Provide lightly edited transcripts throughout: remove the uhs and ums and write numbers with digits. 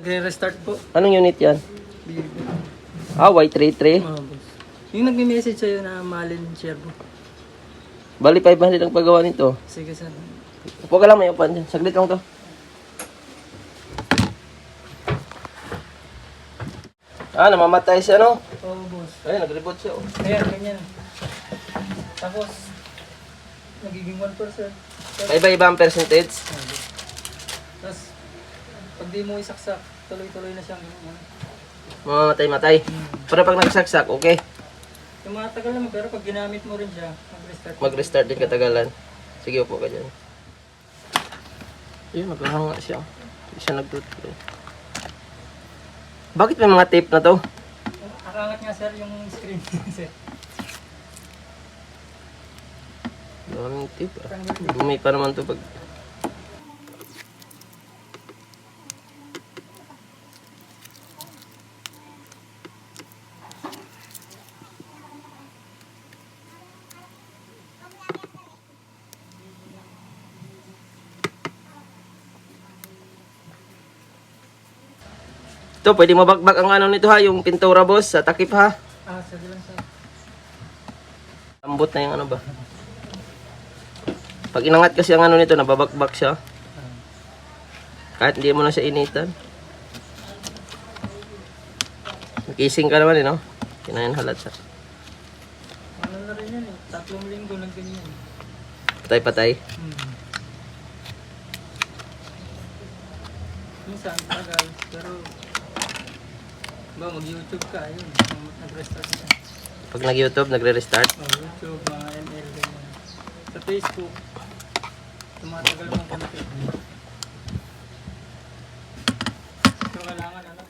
Nagre-restart po. Anong unit yan? Bibo. Ah, Y33. Boss. Yung nagme-message sa'yo na mahalin share mo. Bali, 500 ang paggawa nito. Sige, sir. Upo ka lang, may upan dyan. Saglit lang to. Ah, namamatay siya, no? Oo, boss. Ay, nag-reboot siya, oh. Ayan, ganyan. Tapos, nagiging 1%. Iba-iba ang percentage. Tapos, pag di mo isaksak, tuloy-tuloy na siyang Mamamatay-matay. Pero pag nagsaksak, okay. yung mga tagal naman, pero pag ginamit mo rin siya, mag-restart. Mag-restart din katagalan. Sige, upo ka dyan. Ayun, naghahanga siya. Hindi siya nagtutuloy. Bakit may mga tape na to? Nakangat nga, sir, yung screen. Sir. Daming tape, ah. Dumi pa naman to pag... Ito, pwede mabakbak ang ano nito ha, yung pintura boss, sa takip ha. Sige lang, sir. Lambot na yung ano ba. Pag inangat kasi ang ano nito, nababakbak siya. Kahit hindi mo na siya initan. Nakising ka naman eh, no? Kinain halat siya. Ano na rin yan eh, 3 linggo lang ganyan. Patay-patay. Minsan, tagal, pero mag-YouTube ka, ayun, nag-restart na. Pag nag-YouTube, nagre-restart. YouTube, mga ML, ganyan. Sa Facebook, tumatagal mga konti. So, kailangan, ano,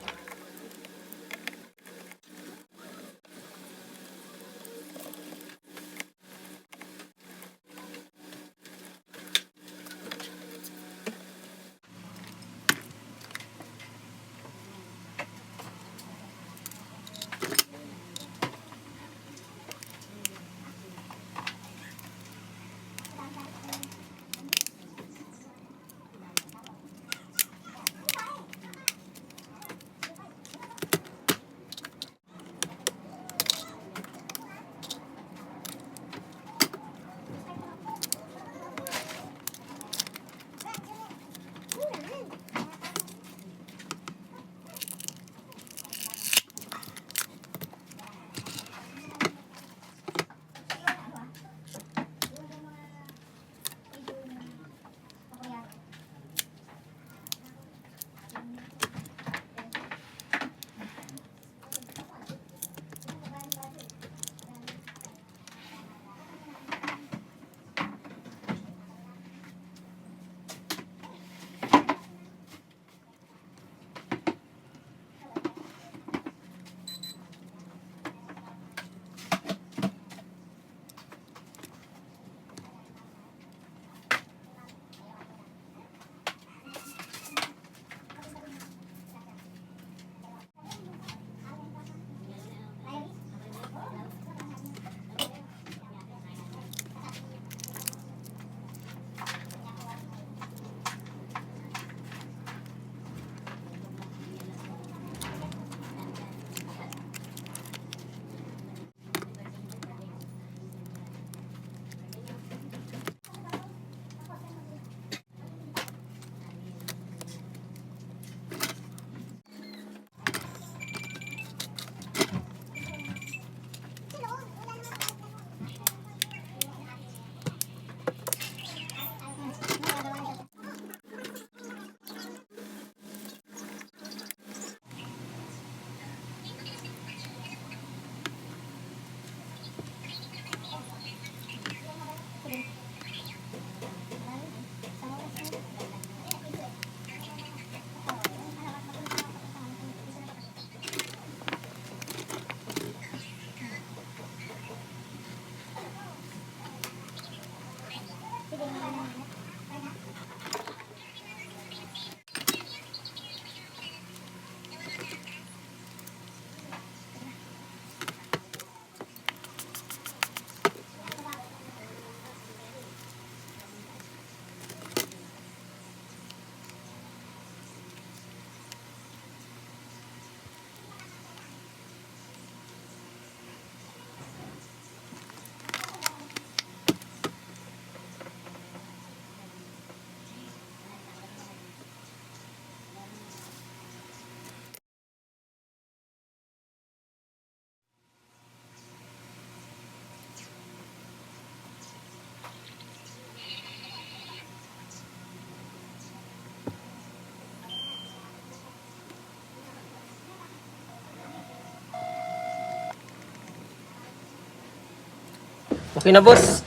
Okay na, boss.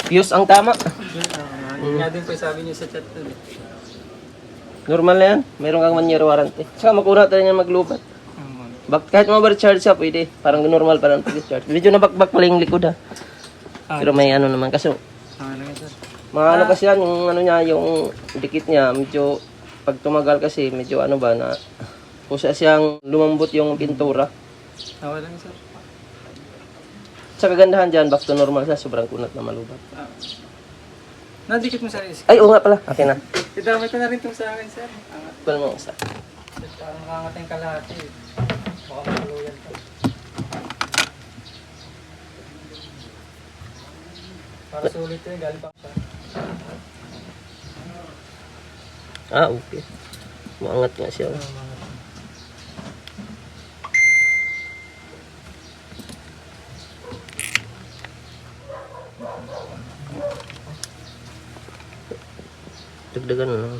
Fuse ang tama. Yun nga din po sabi niyo sa chat dun. Normal na yan. Meron kang 1 year warranty. Saka makuna tayo niya maglubat. Kahit ma-overcharge siya, pwede. Parang normal pa lang pag-charge. Medyo nabakbak pala yung likod, ha. Pero may ano naman. Kaso, Lang yan, sir. mga ano kasi yan, yung ano niya, yung dikit niya, medyo, pag tumagal kasi, medyo ano ba, na, kusa siyang lumambot yung pintura. Lang yan, sir. Sa kagandahan dyan, back to normal siya, sobrang kunat na malubat. Nadikit mo sa risk. Ay, oo nga pala. Okay na. Idamay ko na rin itong sa akin, sir. Kulang mo isa. Parang nakangatay kalahati. Baka makuluyan ka. Para sulit yun, galing pa siya. Ah, okay. Maangat nga siya. Dagdagan na.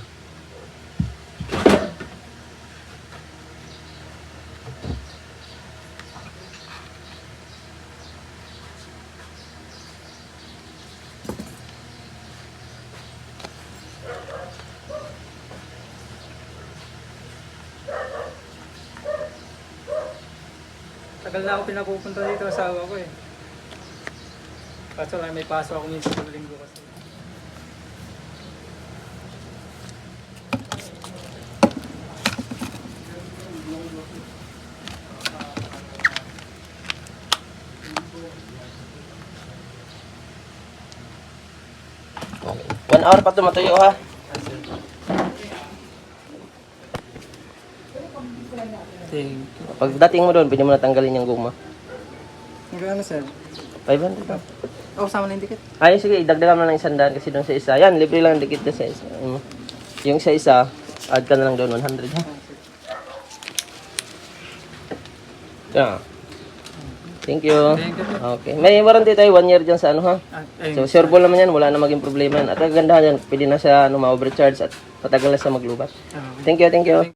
Tagal na ako pinapupunta dito sa asawa ko eh. Kaso lang may pasok ako minsan sa linggo kasi. Okay. 1 hour pa ito matuyo, ha? Thank you. Pag dating mo doon, pwede mo natanggalin yung guma. Magkano, sir? 500 ka. Oh, sama na yung dikit. Ay, sige, idagdagan mo na ng 100 kasi doon sa isa. Yan, libre lang dikit na sa isa. Yung sa isa, add ka na lang doon, 100, ha? Yeah. Thank you. Thank you. Okay. May warranty tayo, 1 year dyan sa ano, ha? Ayun. So, sureball naman yan, wala na maging problema yan. At ang ganda yan, pwede na siya ano, ma-overcharge at patagal na siya maglubat. Thank you, thank you.